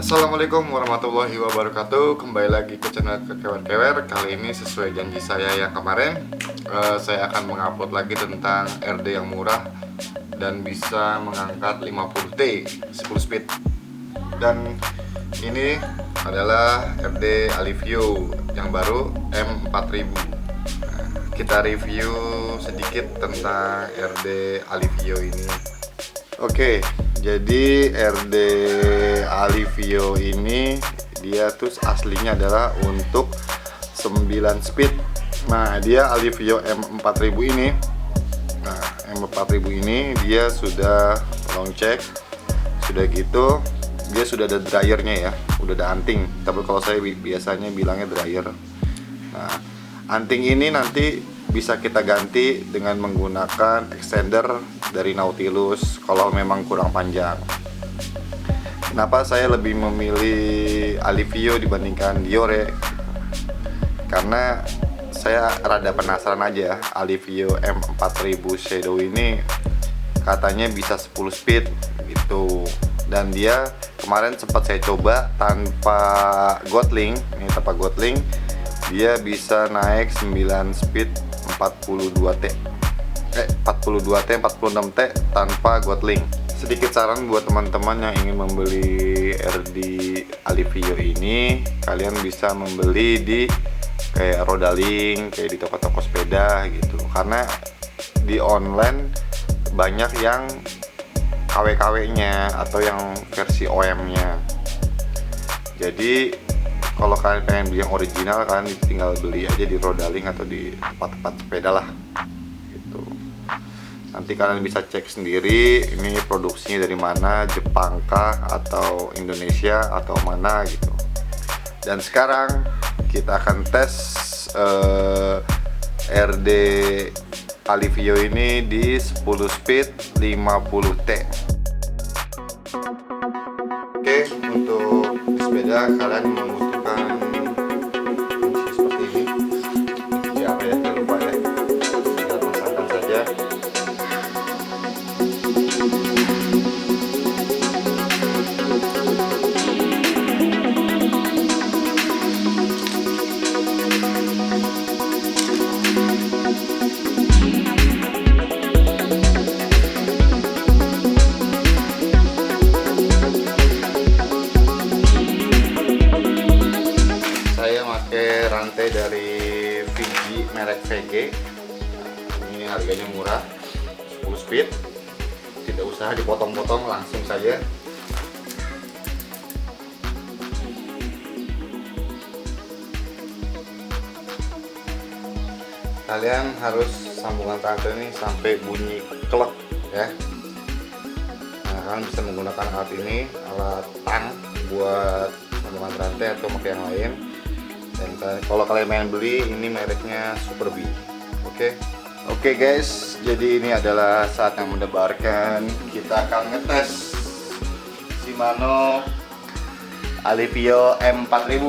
Assalamualaikum warahmatullahi wabarakatuh. Kembali lagi ke channel Kekewer-kewer. Kali ini sesuai janji saya yang kemarin, saya akan mengupload lagi tentang RD yang murah dan bisa mengangkat 50T 10 speed. Dan ini adalah RD Alivio yang baru M4000. Kita review sedikit tentang RD Alivio ini. Oke, jadi RD Alivio ini dia tuh aslinya adalah untuk 9 speed. Nah, dia Alivio M4000 ini. Nah, M4000 ini dia sudah long check. Sudah gitu, dia sudah ada dryernya ya, udah ada anting. Tapi kalau saya biasanya bilangnya dryer. Nah, anting ini nanti bisa kita ganti dengan menggunakan extender dari Nautilus kalau memang kurang panjang. Kenapa saya lebih memilih Alivio dibandingkan Diore? Karena saya rada penasaran aja, Alivio M4000 Shadow ini katanya bisa 10 speed gitu. Dan dia kemarin sempat saya coba tanpa Gatling, ini tanpa Gatling, dia bisa naik 9 speed 42T 46T tanpa Gatling. Sedikit saran buat teman-teman yang ingin membeli RD Alivio ini, kalian bisa membeli di kayak Rodaling, kayak di toko-toko sepeda gitu. Karena di online banyak yang KW-KW-nya atau yang versi OM-nya. Jadi kalau kalian pengen beli yang original, kalian tinggal beli aja di Rodaling atau di tempat-tempat sepeda lah gitu. Nanti kalian bisa cek sendiri ini produksinya dari mana, Jepang kah atau Indonesia atau mana gitu. Dan sekarang kita akan tes RD Alivio ini di 10 speed 50T. Oke, untuk di sepeda kalian membutuhkan kunci seperti ini. Ya, jangan lupa ya, tinggal pasangkan saja. Pakai rantai dari VG, merek VG. Ini harganya murah, 10 speed, tidak usah dipotong-potong, langsung saja. Kalian harus sambungan rantai ini sampai bunyi klek ya. Nah, kalian bisa menggunakan alat ini, alat tang buat sambungan rantai atau pakai yang lain. Dan kalau kalian pengen beli, ini mereknya Superbee. Oke guys, jadi ini adalah saat yang mendebarkan. Kita akan ngetes Shimano Alivio M4000.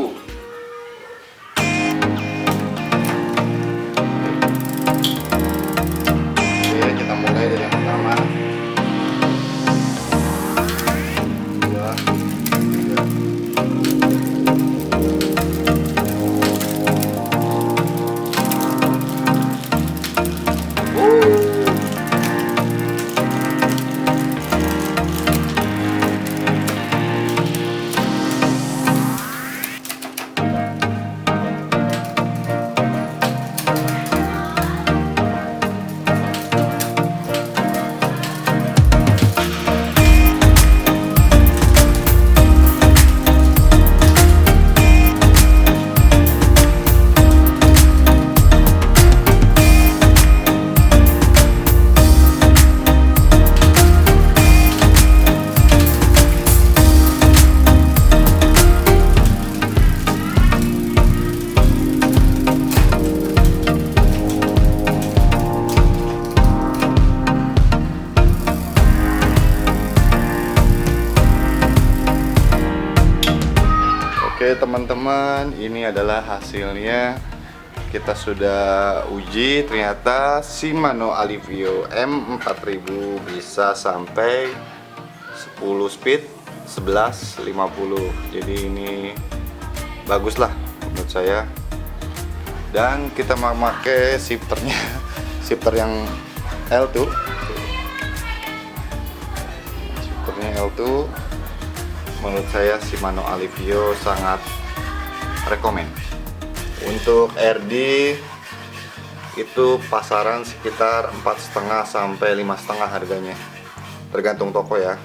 Oke, kita mulai dari yang pertama. 2, 3. Oke teman-teman, ini adalah hasilnya. Kita sudah uji, ternyata Shimano Alivio M4000 bisa sampai 10 speed 11.50. Jadi ini bagus lah menurut saya. Dan kita memakai shifternya shifter yang L2. Shifternya L2 menurut saya Shimano Alivio sangat rekomend. Untuk RD itu pasaran sekitar 4,5 sampai 5,5 harganya, tergantung toko ya.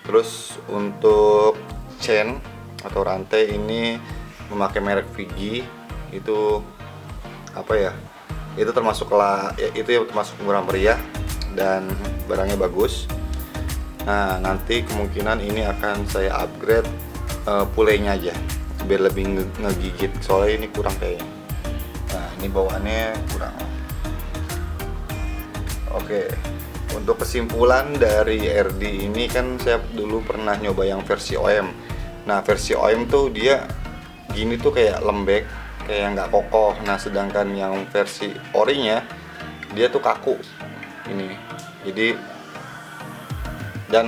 Terus untuk chain atau rantai ini memakai merek Vigi, itu apa ya? Itu termasuk termasuk murah meriah dan barangnya bagus. Nah, nanti kemungkinan ini akan saya upgrade pulley-nya aja biar lebih ngegigit, soalnya ini kurang kayaknya. Nah, ini bawaannya kurang. Oke, untuk kesimpulan dari RD ini kan saya dulu pernah nyoba yang versi OM. Nah, versi OM tuh dia gini tuh kayak lembek, kayak nggak kokoh. Nah, sedangkan yang versi orinya dia tuh kaku ini. Jadi dan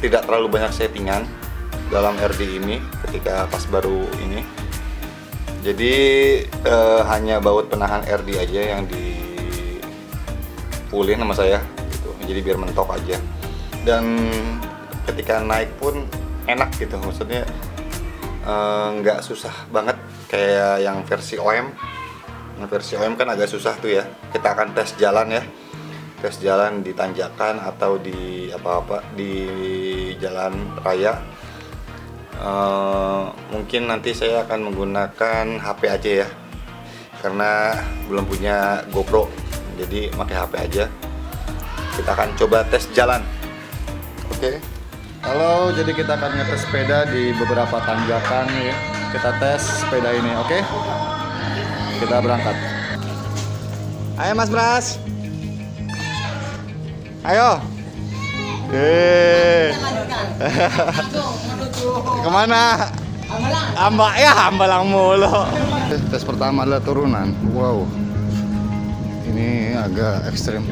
tidak terlalu banyak settingan dalam RD ini ketika pas baru ini. Jadi hanya baut penahan RD aja yang dipulin sama saya gitu. Jadi biar mentok aja. Dan ketika naik pun enak gitu, maksudnya nggak susah banget kayak yang versi OM. Nah, versi OM kan agak susah tuh ya. Kita akan tes jalan ya. Tes jalan di tanjakan atau di di jalan raya. Mungkin nanti saya akan menggunakan HP aja ya, karena belum punya GoPro, jadi pakai HP aja. Kita akan coba tes jalan. Oke. Halo, jadi kita akan ngetes sepeda di beberapa tanjakan ya. Kita tes sepeda ini, oke? Kita berangkat. Ayo Mas Bras. Ayo. Kemana? Hambalang mulu. Tes pertama adalah turunan. Wow, ini agak ekstrim.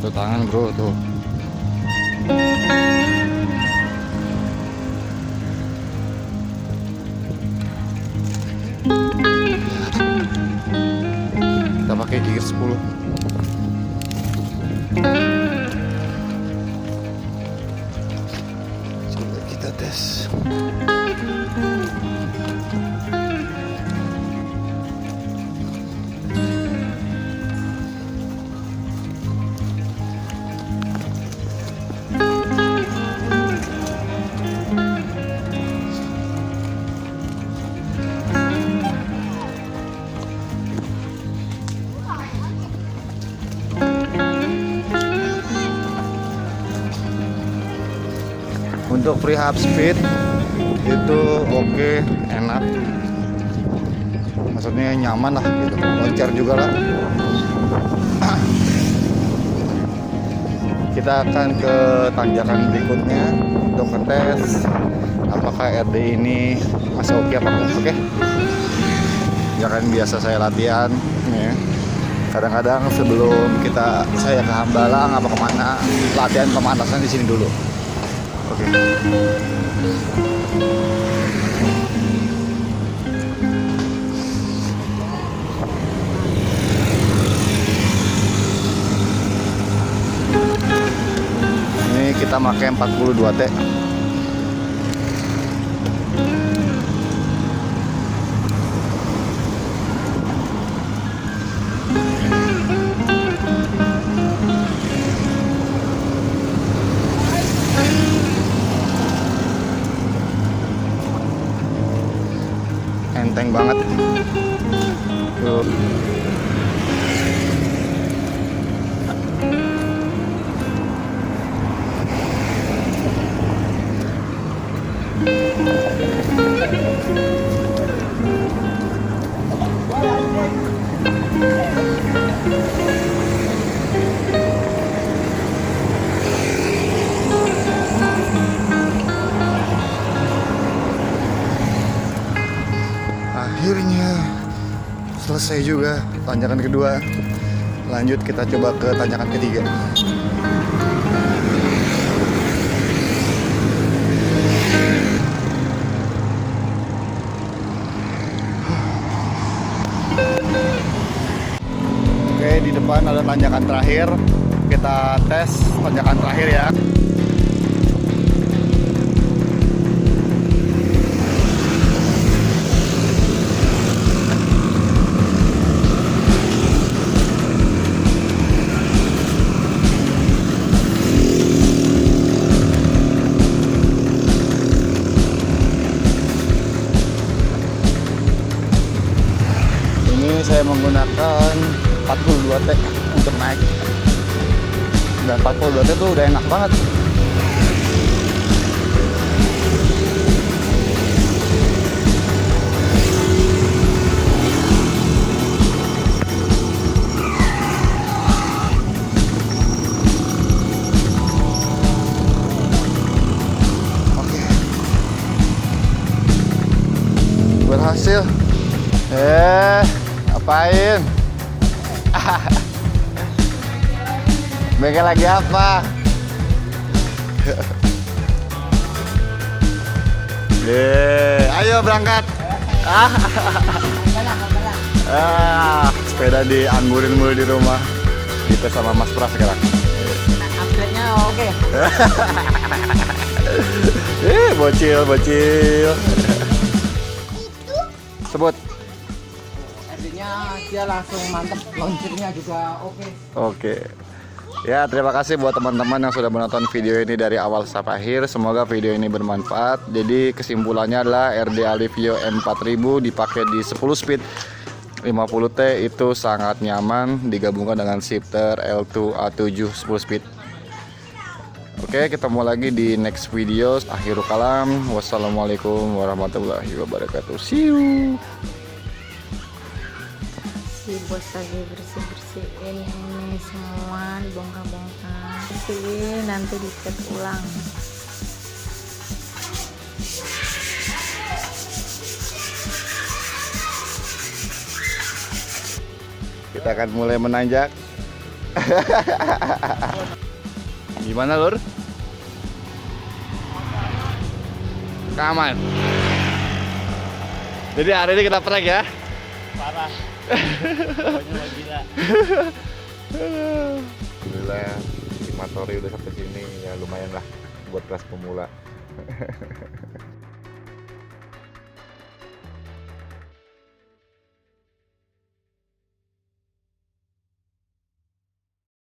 Satu tangan bro tuh. Kita pakai gear 10. Coba kita tes. Untuk free half speed itu oke, enak, maksudnya nyaman lah gitu, loncat juga lah. Kita akan ke tanjakan berikutnya untuk ngetes apakah RD ini masih oke apa enggak. Oke, ya kan biasa saya latihan ya. Kadang-kadang sebelum saya ke Hambalang apa kemana, latihan pemanasan di sini dulu. Oke. Ini kita pakai 42T. Enteng banget tuh. Akhirnya selesai juga tanjakan kedua. Lanjut kita coba ke tanjakan ketiga. Oke, di depan ada tanjakan terakhir. Kita tes tanjakan terakhir ya. Saya menggunakan 42T untuk naik, dan 42T tuh udah enak banget. Oke, berhasil. Ngapain? Bengkel lagi apa? Ayo berangkat. Sepeda dianggurin mulu di rumah. Kita sama Mas Pras sekarang. Upgrade-nya oke. Bocil. Sebut. Dia langsung mantep, launchernya juga oke. Ya, terima kasih buat teman-teman yang sudah menonton video ini dari awal sampai akhir. Semoga video ini bermanfaat. Jadi kesimpulannya adalah RD Alivio M4000 dipakai di 10 speed 50T itu sangat nyaman digabungkan dengan shifter L2 A7 10 speed. Oke, ketemu lagi di next video. Akhirul kalam. Wassalamualaikum warahmatullahi wabarakatuh. See you. Si bos lagi bersihin ini semua, dibongkar-bongkar, bersihin, nanti dicat ulang. Kita akan mulai menanjak. Gimana, Lur? Aman. Jadi hari ini kita prank ya. Parah. Pokoknya gila. Alhamdulillah, si Matori udah sampai sini ya, lumayan lah buat kelas pemula.